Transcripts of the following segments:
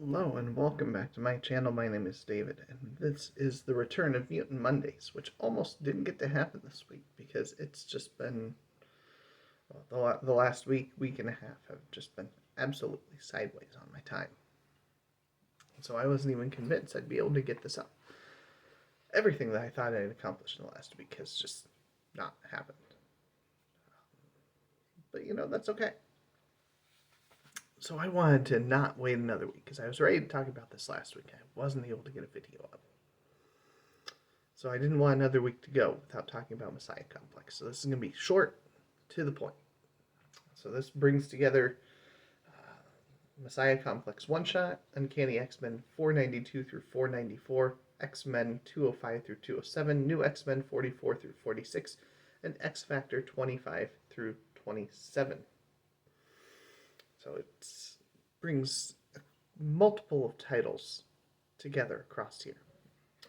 Hello and welcome back to my channel. My name is David, and this is the return of Mutant Mondays, which almost didn't get to happen this week because it's just been the last week and a half have just been absolutely sideways on my time. So I wasn't even convinced I'd be able to get this up. Everything that I thought I'd accomplished in the last week has just not happened. But that's okay. So I wanted to not wait another week because I was ready to talk about this last week. I wasn't able to get a video up. So I didn't want another week to go without talking about Messiah Complex. So this is going to be short, to the point. So this brings together Messiah Complex One Shot, Uncanny X-Men 492 through 494, X-Men 205 through 207, New X-Men 44 through 46, and X Factor 25 through 27. So it brings multiple of titles together across here.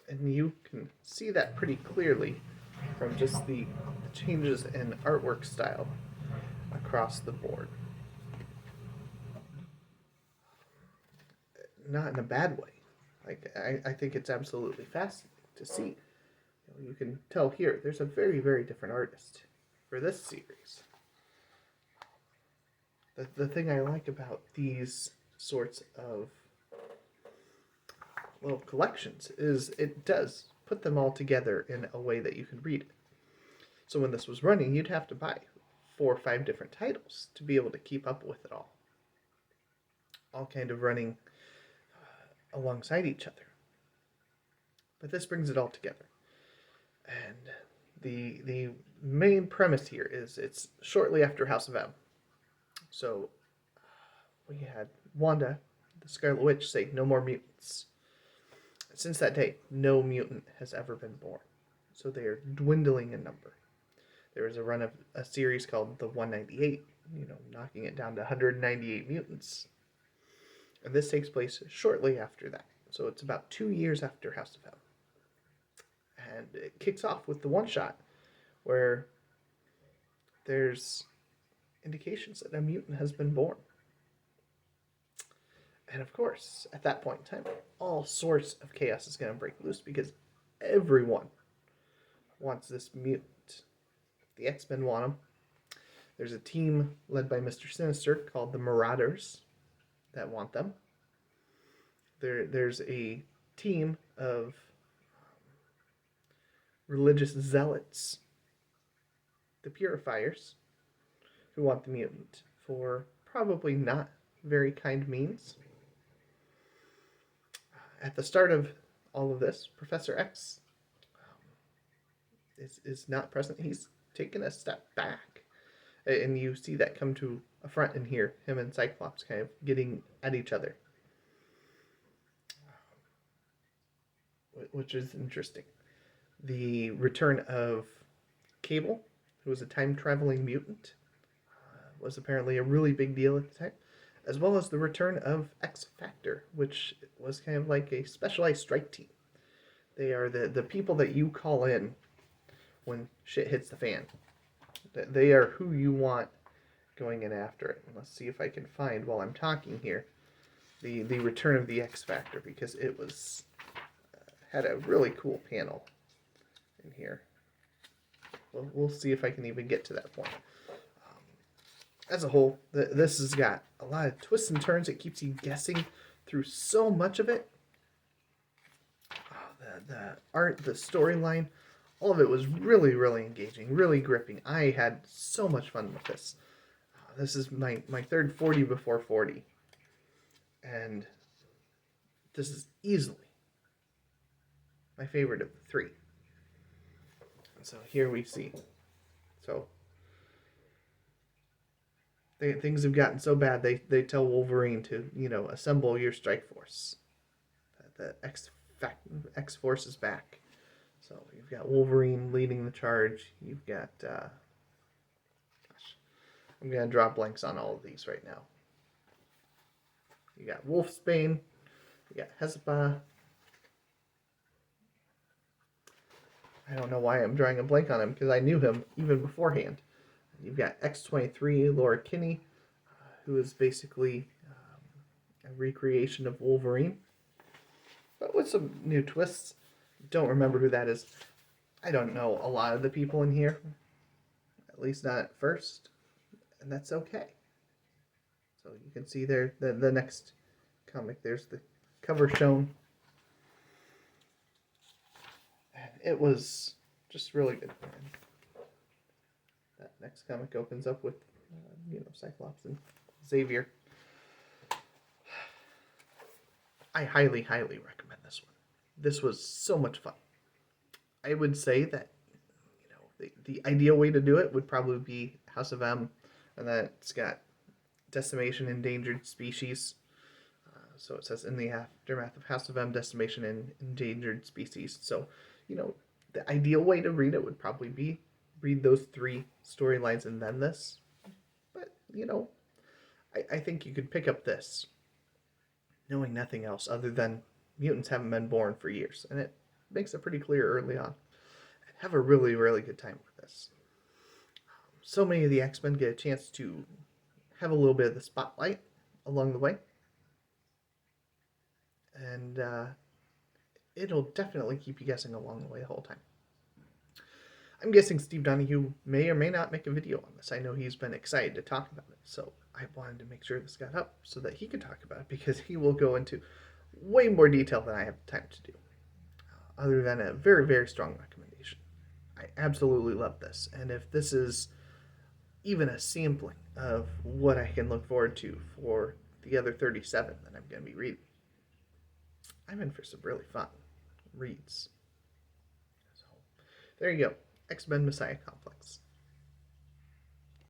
And you can see that pretty clearly from just the changes in artwork style across the board. Not in a bad way. I think it's absolutely fascinating to see. You can tell here, there's a very, very different artist for this series. The thing I like about these sorts of little collections is it does put them all together in a way that you can read it. So when this was running, you'd have to buy 4 or 5 different titles to be able to keep up with it all kind of running alongside each other. But this brings it all together. And the main premise here is it's shortly after House of M. So we had Wanda, the Scarlet Witch, say no more mutants. Since that day, no mutant has ever been born. So they are dwindling in number. There was a run of a series called the 198, knocking it down to 198 mutants. And this takes place shortly after that. So it's about 2 years after House of M. And it kicks off with the one shot where there's indications that a mutant has been born. And of course, at that point in time, all sorts of chaos is going to break loose because everyone wants this mutant. The X-Men want him. There's a team led by Mr. Sinister called the Marauders that want them. There's a team of religious zealots, the Purifiers, who want the mutant for probably not very kind means. At the start of all of this, Professor X is not present. He's taken a step back. And you see that come to a front in here, him and Cyclops kind of getting at each other. Which is interesting. The return of Cable, who was a time-traveling mutant, was apparently a really big deal at the time, as well as the return of X Factor, which was kind of like a specialized strike team. They are the people that you call in when shit hits the fan. They are who you want going in after it. And let's see if I can find, while I'm talking here, the return of the X Factor, because it was had a really cool panel in here. We'll see if I can even get to that point. As a whole, this has got a lot of twists and turns. It keeps you guessing through so much of it. The art, the storyline, all of it was really, really engaging, really gripping. I had so much fun with this. This is my third 40 before 40. And this is easily my favorite of the 3. So here we see. So things have gotten so bad, they tell Wolverine to, assemble your strike force. The X Force is back. So you've got Wolverine leading the charge. You've got, I'm going to draw blanks on all of these right now. You got Wolfsbane. You got Hezbollah. I don't know why I'm drawing a blank on him, because I knew him even beforehand. You've got X-23, Laura Kinney, who is basically a recreation of Wolverine, but with some new twists. Don't remember who that is. I don't know a lot of the people in here, at least not at first, and that's okay. So you can see there the next comic. There's the cover shown. And it was just really good. And that next comic opens up with, Cyclops and Xavier. I highly, highly recommend this one. This was so much fun. I would say that, the ideal way to do it would probably be House of M, and that's got Decimation Endangered Species. So it says in the aftermath of House of M, Decimation and Endangered Species. So, the ideal way to read it would probably be read those 3 storylines and then this. But, I think you could pick up this knowing nothing else other than mutants haven't been born for years. And it makes it pretty clear early on. And have a really, really good time with this. So many of the X-Men get a chance to have a little bit of the spotlight along the way. And it'll definitely keep you guessing along the way the whole time. I'm guessing Steve Donahue may or may not make a video on this. I know he's been excited to talk about it, so I wanted to make sure this got up so that he could talk about it, because he will go into way more detail than I have time to do, other than a very, very strong recommendation. I absolutely love this, and if this is even a sampling of what I can look forward to for the other 37 that I'm going to be reading, I'm in for some really fun reads. So, there you go. X-Men Messiah Complex.